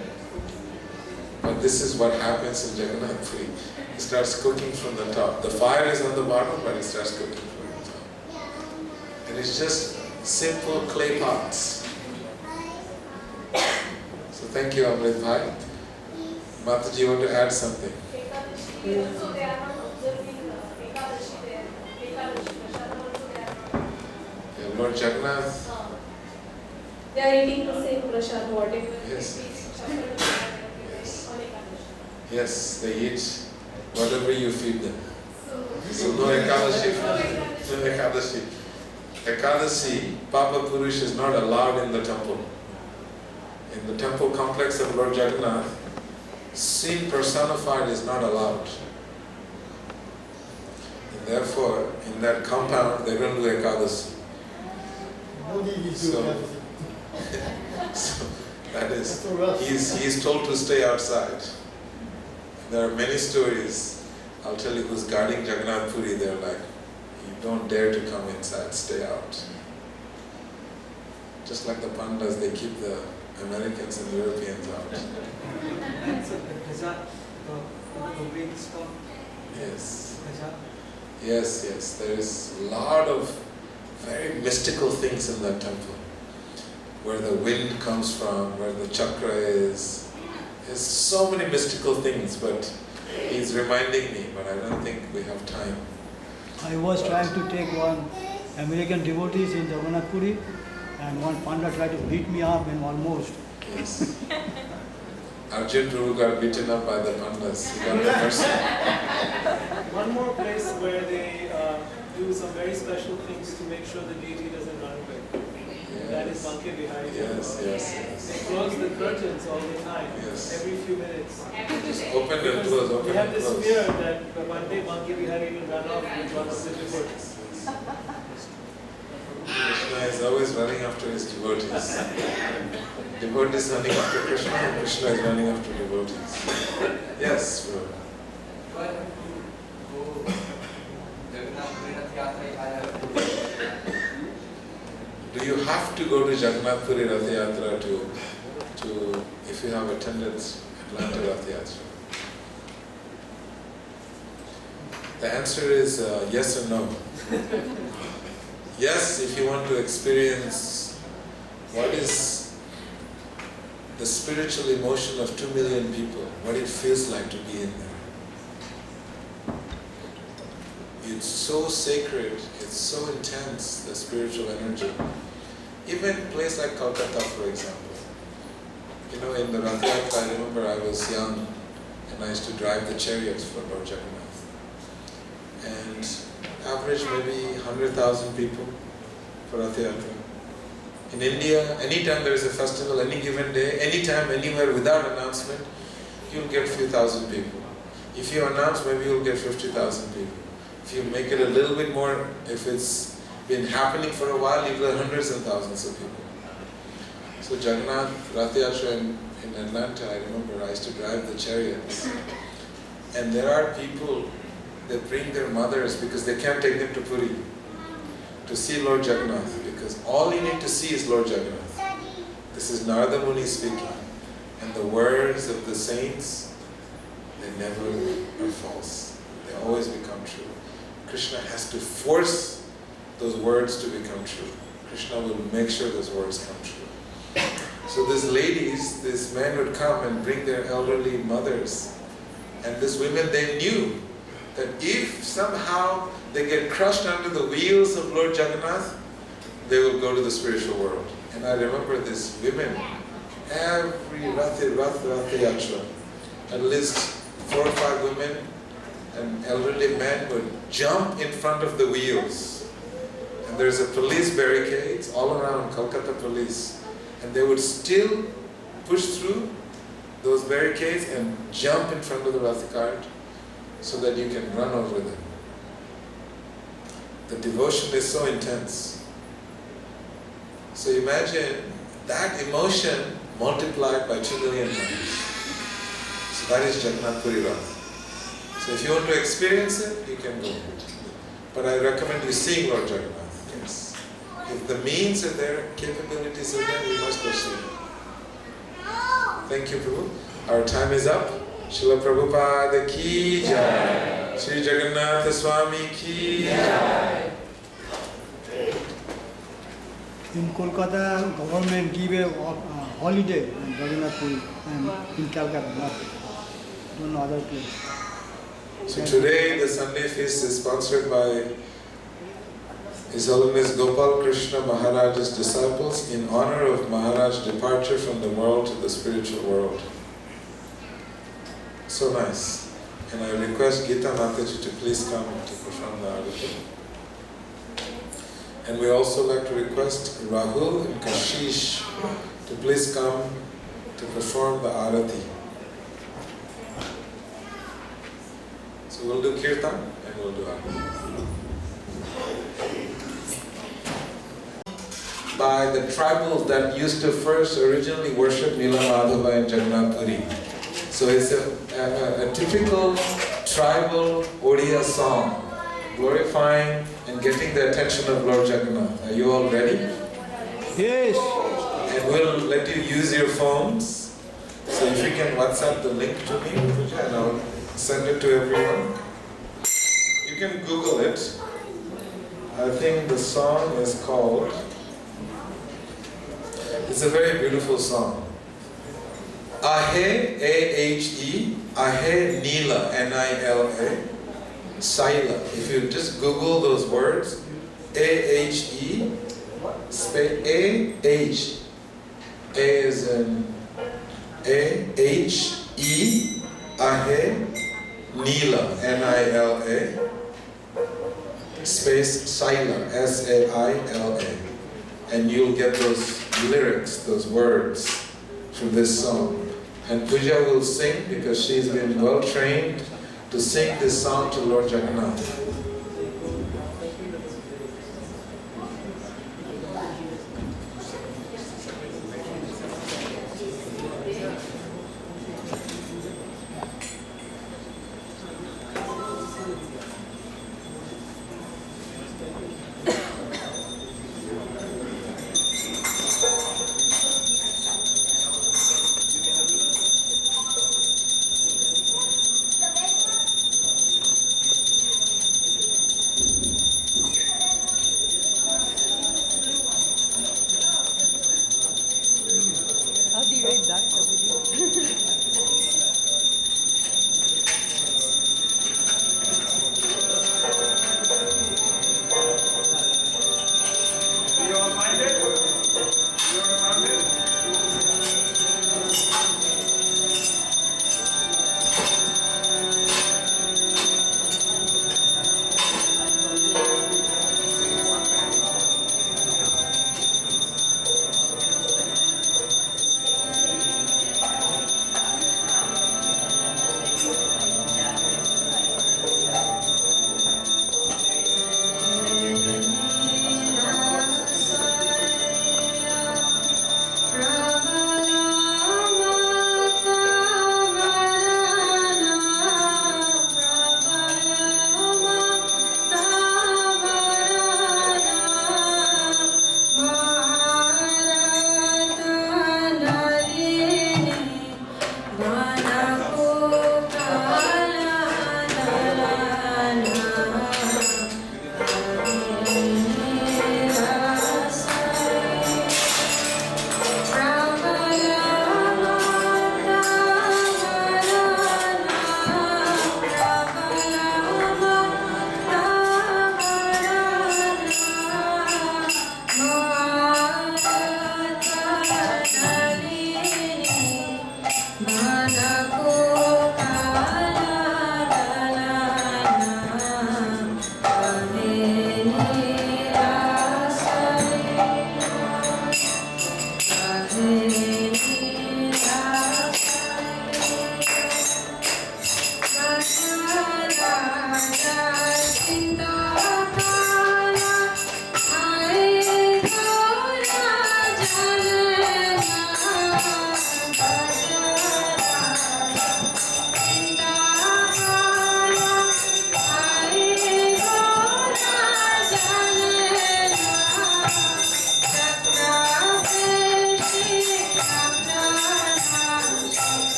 but this is what happens in Jagannath Puri. He starts cooking from the top. The fire is on the bottom, but he starts cooking from the top. And it's just simple clay pots. So thank you, Amrit Bhai. Mataji, you want to add something? Also, they are not observing Ekadashi there. Ekadashi, Prashadam also they are not. Yeah, Lord Jagannath. They are eating the same prasad, whatever. Yes. It is yes. On Ekadashi. Yes, they eat whatever you feed them. So no No Ekadashi. Ekadashi. No Ekadashi. Ekadashi, Papa Purush is not allowed in the temple. In the temple complex of Lord Jagannath, sin personified is not allowed. And therefore, in that compound, they don't do Ekadashi. So that is, he is told to stay outside. There are many stories. I'll tell you who's guarding Jagannath Puri. They're like, you don't dare to come inside, stay out. Just like the Pandas, they keep the Americans and Europeans out. And so the big stuff. Yes. Yes. There is a lot of very mystical things in that temple. Where the wind comes from, where the chakra is. There's so many mystical things, but he's reminding me, but I don't think we have time. I was trying to take one American devotees in Jagannath Puri, and one panda tried to beat me up and almost. Yes. Arjun Prabhu got beaten up by the pandas. He got the person. One more place where they do some very special things to make sure the deity doesn't run away. That is Banke Bihari. Yes. They close the curtains all the time, Yes. every few minutes. Just open and close, open We have and this close. fear that one day Banke Bihari will run off with one of the devotees. Krishna is always running after his devotees. Devotees running after Krishna, and Krishna is running after devotees. Yes, bro. Why have to go Jagannath Yatra? Do you have to go to Jagannath Puri Rath Yatra to if you have attended Atlanta Rath Yatra? The answer is yes and no. Yes, if you want to experience what is the spiritual emotion of 2 million people, what it feels like to be in there. It's so sacred, it's so intense, the spiritual energy. Even a place like Calcutta, for example. You know, in the Rath Yatra, I remember I was young and I used to drive the chariots for Lord Jagannath. And average maybe 100,000 people for Rath Yatra. In India, anytime there is a festival, any given day, anytime, anywhere, without announcement, you'll get a few thousand people. If you announce, maybe you'll get 50,000 people. If you make it a little bit more, if it's been happening for a while, you get hundreds and thousands of people. So Jagannath Ratha Yatra in Atlanta, I remember I used to drive the chariots. And there are people that bring their mothers because they can't take them to Puri to see Lord Jagannath, because all you need to see is Lord Jagannath. This is Narada Muni speaking. And the words of the saints, they never are false. They always become true. Krishna has to force those words to become true. Krishna will make sure those words come true. So these ladies, these men would come and bring their elderly mothers. And these women, they knew that if somehow they get crushed under the wheels of Lord Jagannath, they will go to the spiritual world. And I remember these women, every Ratha Yatra, at least 4 or 5 women and elderly men would jump in front of the wheels. And there's a police barricades all around, Kolkata police. And they would still push through those barricades and jump in front of the Ratha cart so that you can run over them. The devotion is so intense. So imagine that emotion multiplied by 2 million times. So that is Jagannath Puri Ratha. So if you want to experience it, you can go. But I recommend you seeing Lord Jagannath. Yes. If the means are there, capabilities are there, we must go see him. Thank you, Prabhu. Our time is up. Srila Prabhupada ki jai. Shri Jagannath Swami ki jai. In Kolkata, government give a holiday in Jagannath Puri and in Calcutta, not in other place. So today the Sunday feast is sponsored by His Holiness Gopal Krishna Maharaj's disciples in honor of Maharaj's departure from the world to the spiritual world. So nice. And I request Gita Mataji to please come to perform the arati. And we also like to request Rahul and Kashish to please come to perform the arati. So we'll do kirtan and we'll do arati. By the tribals that used to first originally worship Nila Madhava and Jagannath Puri. So it's a typical tribal Odia song, glorifying and getting the attention of Lord Jagannath. Are you all ready? Yes. And we'll let you use your phones. So if you can WhatsApp the link to me, and I'll send it to everyone. You can Google it. I think the song is called, it's a very beautiful song. Ahe, A-H-E, Ahe Nila, N-I-L-A, Saila. If you just Google those words, A-H-E, space A-H, A is in A-H-E, Ahe Nila, N-I-L-A, space Saila, S-A-I-L-A. And you'll get those lyrics, those words from this song. And Puja will sing because she's been well trained to sing this song to Lord Jagannath.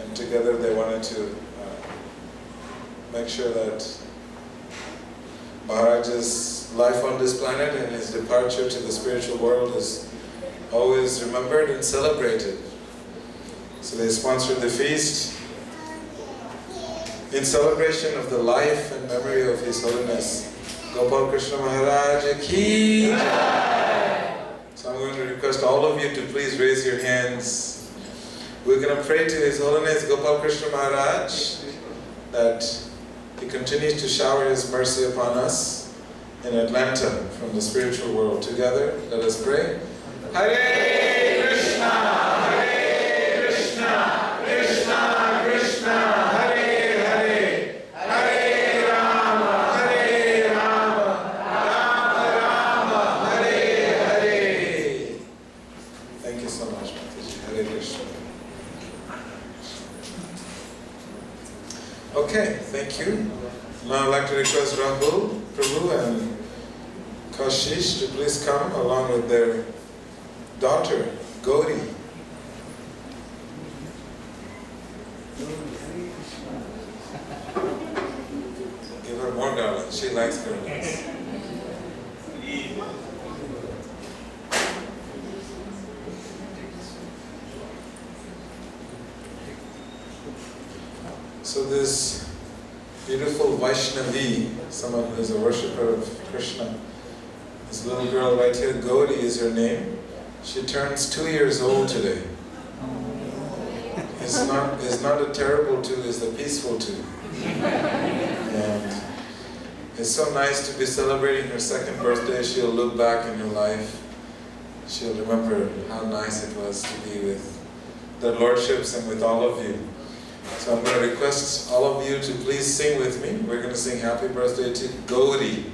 and together they wanted to make sure that Maharaj's life on this planet and his departure to the spiritual world is always remembered and celebrated. So they sponsored the feast in celebration of the life and memory of His Holiness Gopal Krishna Maharaj Ki Jai. So I'm going to request all of you to please raise your hands. We're going to pray to His Holiness Gopal Krishna Maharaj that He continues to shower His mercy upon us in Atlanta from the spiritual world. Together, let us pray. Hare Krishna, Hare Krishna, Krishna Krishna, Hare Hare, Hare Rama, Hare Rama, Rama Rama, Hare Hare. Thank you so much, Mataji. Hare Krishna. Okay, thank you. Now I'd like to request Prabhu and Kashish to please come along with their daughter, Gauri. Give her more garlands. She likes garlands. So this beautiful Vaishnavi, someone who is a worshipper of Krishna, this little girl right here, Gauri is her name. She turns 2 years old today. It's not a terrible 2, it's a peaceful 2. And it's so nice to be celebrating her 2nd birthday. She'll look back in her life. She'll remember how nice it was to be with the lordships and with all of you. So I'm going to request all of you to please sing with me. We're going to sing happy birthday to Gauri.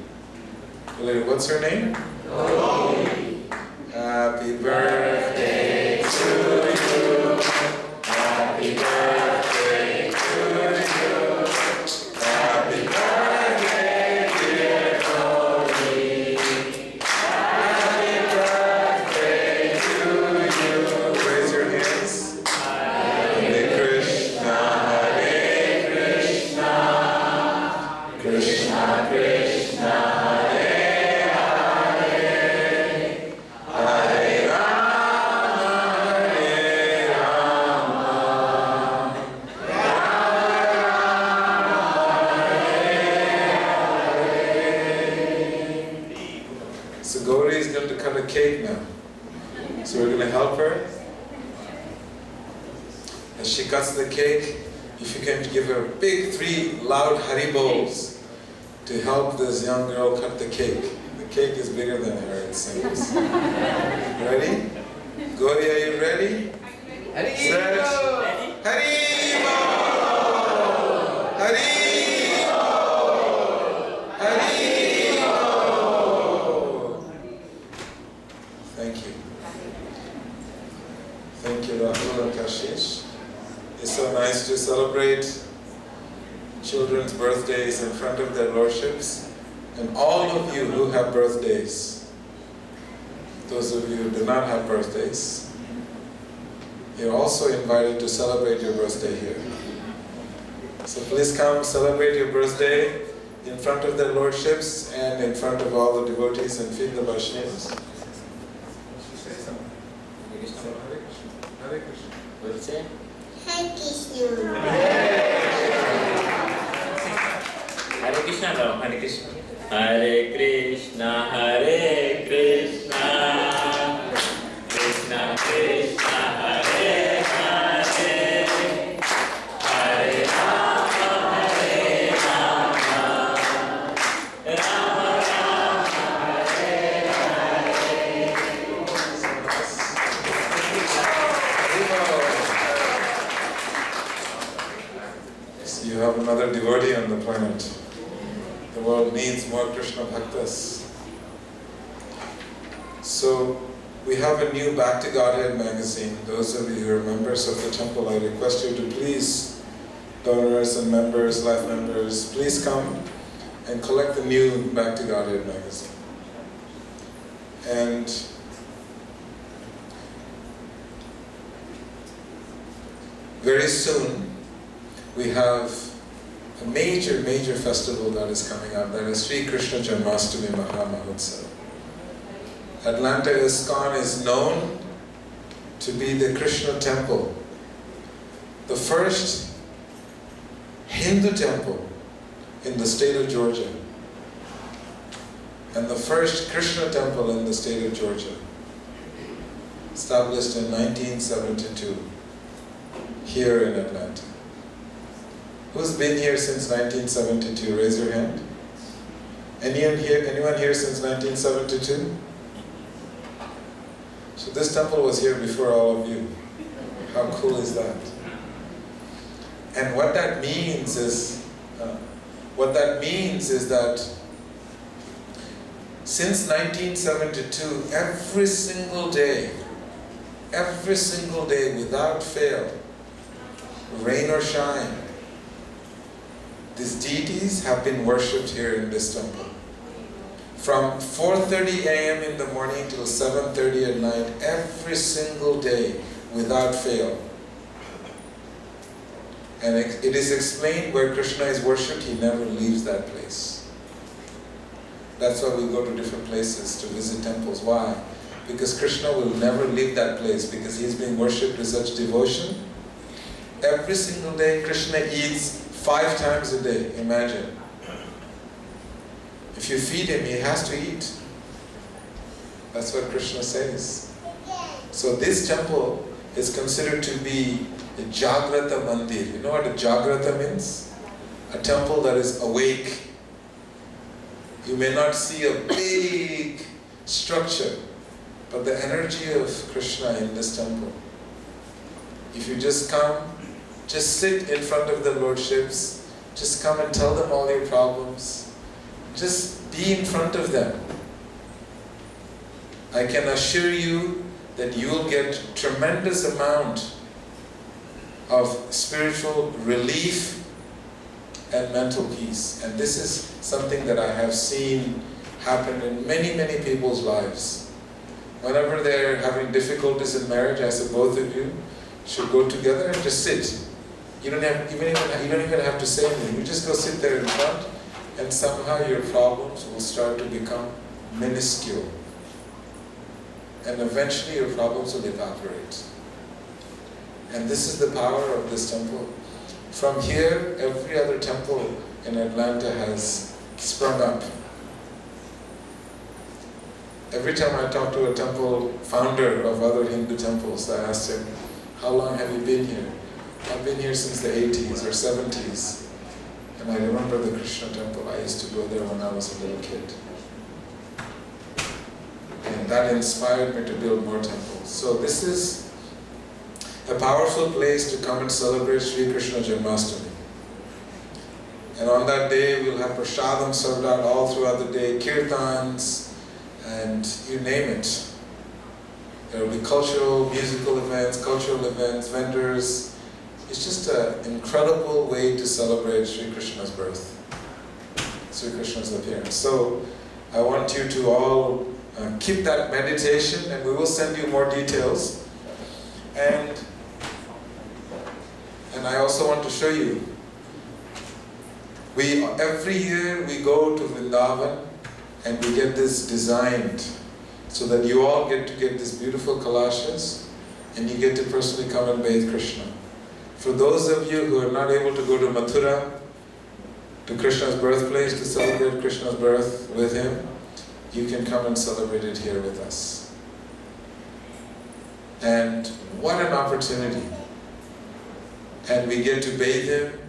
What's her name? Gauri. Happy birthday to you. Happy birthday to you. Happy birthday, dear Gauri. Happy birthday to you. Raise your hands. Hare Krishna, Krishna Krishna, Hare cut a cake now. So we're going to help her. As she cuts the cake, if you can give her big 3 loud Haribols to help this young girl cut the cake. The cake is bigger than her, it seems. Ready? Gauri, are you ready? Set. Haribo! Haribo! Haribo! Thank you. Thank you, Rahul and Kashish. It's so nice to celebrate children's birthdays in front of their lordships, and all of you who have birthdays. Those of you who do not have birthdays, you're also invited to celebrate your birthday here. So please come celebrate your birthday in front of their lordships and in front of all the devotees and feed the Vaishnavas. Hare Krishna. Hare Krishna. Hare Krishna. Hare Krishna, Ram. Hare Krishna. Hare Krishna, Hare Krishna, Krishna Krishna, Hare Hare, Hare Rama, Hare Rama, Rama Rama, Hare Hare. So you have another devotee on the planet. The world needs more Krishna Bhaktas. So, we have a new Back to Godhead magazine. Those of you who are members of the temple, I request you to please, donors and members, life members, please come and collect the new Back to Godhead magazine. And very soon we have a major festival that is coming up. That is Sri Krishna Janmashtami Mahamahotsav. Atlanta Iskcon is known to be the Krishna temple, the first Hindu temple in the state of Georgia, and the first Krishna temple in the state of Georgia, established in 1972 here in Atlanta. Who's been here since 1972? Raise your hand. Anyone here since 1972? So this temple was here before all of you. How cool is that? And what that means is that since 1972, every single day, without fail, rain or shine, these deities have been worshipped here in this temple. From 4:30 a.m. in the morning till 7:30 at night, every single day, without fail. And it is explained where Krishna is worshipped, he never leaves that place. That's why we go to different places to visit temples. Why? Because Krishna will never leave that place, because he is being worshipped with such devotion. Every single day, Krishna eats 5 times a day, imagine. If you feed him, he has to eat. That's what Krishna says. So this temple is considered to be a Jagrata Mandir. You know what a Jagrata means? A temple that is awake. You may not see a big structure, but the energy of Krishna in this temple. If you just come, just sit in front of the lordships, just come and tell them all your problems. Just be in front of them. I can assure you that you will get tremendous amount of spiritual relief and mental peace. And this is something that I have seen happen in many people's lives. Whenever they're having difficulties in marriage, I said both of you should go together and just sit. You don't even have to say anything. You just go sit there in front, and somehow your problems will start to become minuscule. And eventually your problems will evaporate. And this is the power of this temple. From here, every other temple in Atlanta has sprung up. Every time I talk to a temple founder of other Hindu temples, I ask him, how long have you been here? I've been here since the 80s or 70s. And I remember the Krishna temple. I used to go there when I was a little kid. And that inspired me to build more temples. So this is a powerful place to come and celebrate Sri Krishna Janmashtami. And on that day, we'll have prasadam served out all throughout the day, kirtans, and you name it. There will be cultural, musical events, vendors. It's just an incredible way to celebrate Sri Krishna's birth, Sri Krishna's appearance. So I want you to all keep that meditation, and we will send you more details. And I also want to show you, every year we go to Vrindavan and we get this designed so that you all get to get these beautiful kalashas and you get to personally come and bathe Krishna. For those of you who are not able to go to Mathura, to Krishna's birthplace to celebrate Krishna's birth with him, you can come and celebrate it here with us. And what an opportunity. And we get to bathe him,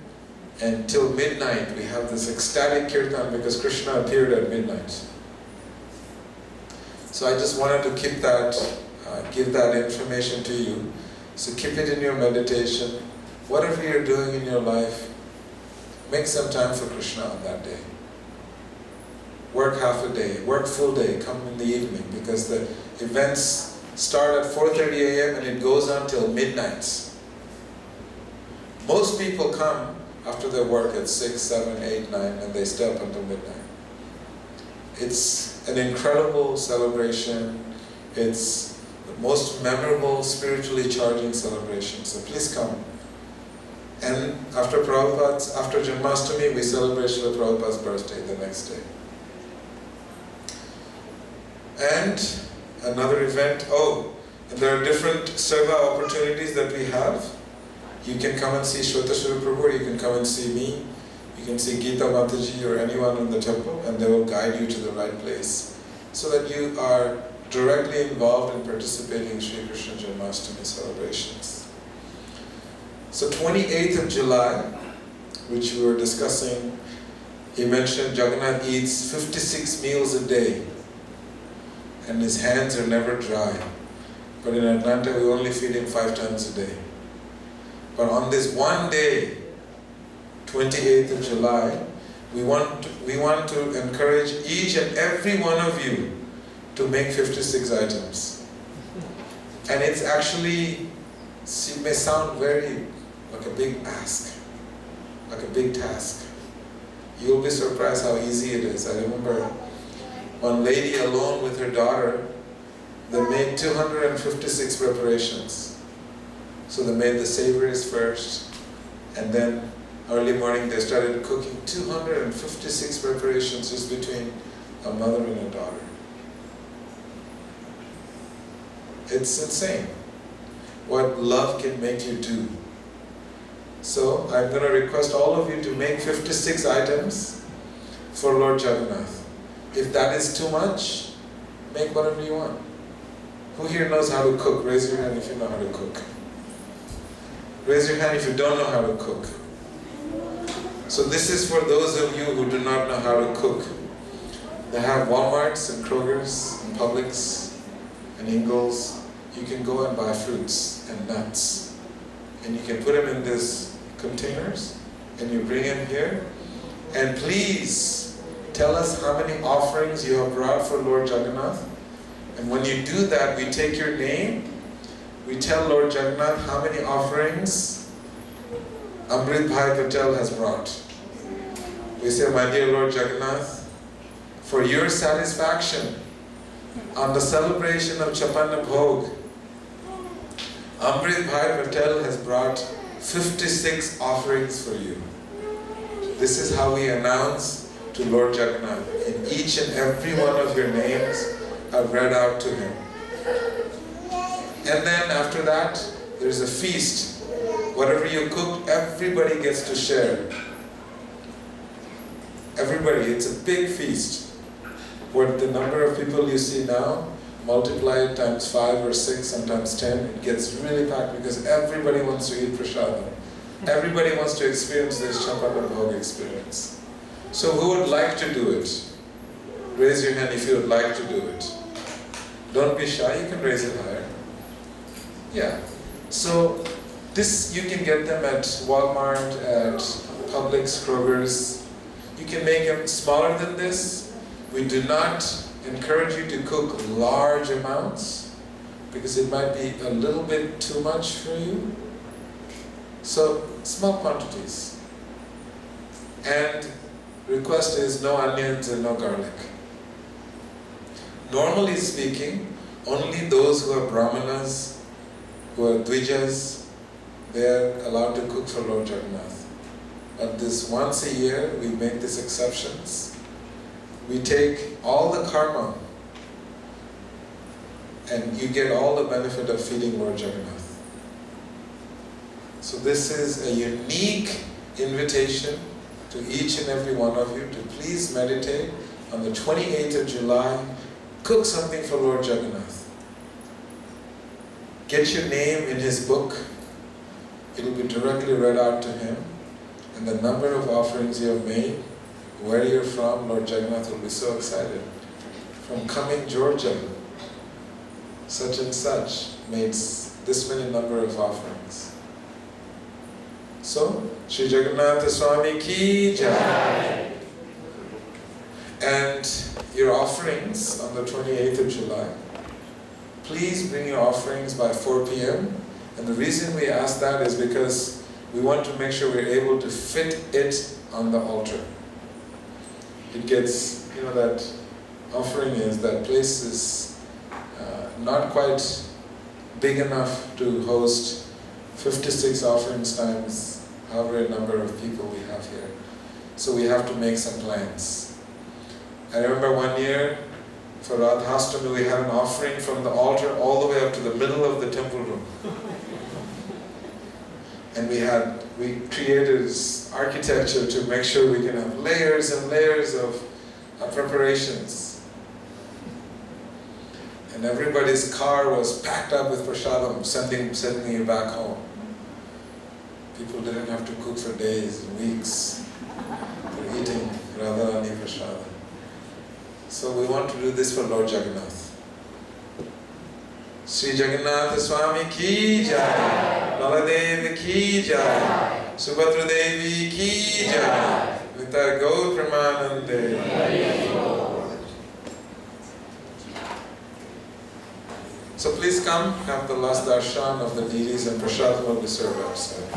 and till midnight we have this ecstatic kirtan because Krishna appeared at midnight. So I just wanted to keep that, give that information to you. So keep it in your meditation. Whatever you're doing in your life, make some time for Krishna on that day. Work half a day, work full day, come in the evening, because the events start at 4:30 a.m. and it goes on till midnight. Most people come after their work at 6, 7, 8, 9, and they stay up until midnight. It's an incredible celebration. It's the most memorable, spiritually charging celebration. So please come And after Janmashtami, we celebrate Srila Prabhupada's birthday the next day. And another event, and there are different seva opportunities that we have. You can come and see Shweta Prabhu, or you can come and see me. You can see Geeta Mataji or anyone in the temple, and they will guide you to the right place, so that you are directly involved in participating in Sri Krishna Janmashtami celebrations. So 28th of July, which we were discussing, he mentioned Jagannath eats 56 meals a day, and his hands are never dry. But in Atlanta, we only feed him 5 times a day. But on this one day, 28th of July, we want to encourage each and every one of you to make 56 items. And it's actually, it may sound very like a big ask, like a big task. You'll be surprised how easy it is. I remember one lady alone with her daughter, they made 256 preparations. So they made the savories first, and then early morning they started cooking 256 preparations just between a mother and a daughter. It's insane what love can make you do. So I'm going to request all of you to make 56 items for Lord Jagannath. If that is too much, make whatever you want. Who here knows how to cook? Raise your hand if you know how to cook. Raise your hand if you don't know how to cook. So this is for those of you who do not know how to cook. They have Walmarts and Krogers and Publix and Ingalls. You can go and buy fruits and nuts. And you can put them in these containers and you bring them here. And please tell us how many offerings you have brought for Lord Jagannath. And when you do that, we take your name. We tell Lord Jagannath how many offerings Amrit Bhai Patel has brought. We say, my dear Lord Jagannath, for your satisfaction on the celebration of Chapanna Bhog, Amrit Bhai Patel has brought 56 offerings for you. This is how we announce to Lord Jagannath. In each and every one of your names, I've read out to him. And then after that, there's a feast. Whatever you cook, everybody gets to share. Everybody, it's a big feast. What the number of people you see now, multiply it times 5 or 6, sometimes 10, it gets really packed because everybody wants to eat prasadam. Everybody wants to experience this Chapanna Bhog experience. So who would like to do it? Raise your hand if you would like to do it. Don't be shy, you can raise it higher. Yeah. So this, you can get them at Walmart, at Publix, Kroger's. You can make them smaller than this. We do not encourage you to cook large amounts because it might be a little bit too much for you. So small quantities. And request is no onions and no garlic. Normally speaking, only those who are brahmanas, who are dvijas, they are allowed to cook for Lord Jagannath. But this once a year, we make these exceptions. We take all the karma and you get all the benefit of feeding Lord Jagannath. So this is a unique invitation to each and every one of you to please meditate on the 28th of July. Cook something for Lord Jagannath. Get your name in his book. It will be directly read out to him. And the number of offerings you have made, where you're from, Lord Jagannath will be so excited. From Cumming, Georgia, such and such made this many number of offerings. So, Sri Jagannath Swami Ki Jai. And your offerings on the 28th of July, please bring your offerings by 4 p.m. And the reason we ask that is because we want to make sure we're able to fit it on the altar. It gets, that offering is, that place is not quite big enough to host 56 offerings times however number of people we have here. So we have to make some plans. I remember one year, for Radhastami, we had an offering from the altar all the way up to the middle of the temple room. And we created architecture to make sure we can have layers and layers of preparations. And everybody's car was packed up with prasadam, sending you back home. People didn't have to cook for days and weeks. They're eating Radharani prasadam. So we want to do this for Lord Jagannath. Sri Jagannath Swami ki jai, Naladev ki jai, Subhadra Devi ki jai, Vita Gaur Pramanande. So please come, have the last darshan of the deities and prasad will be served outside.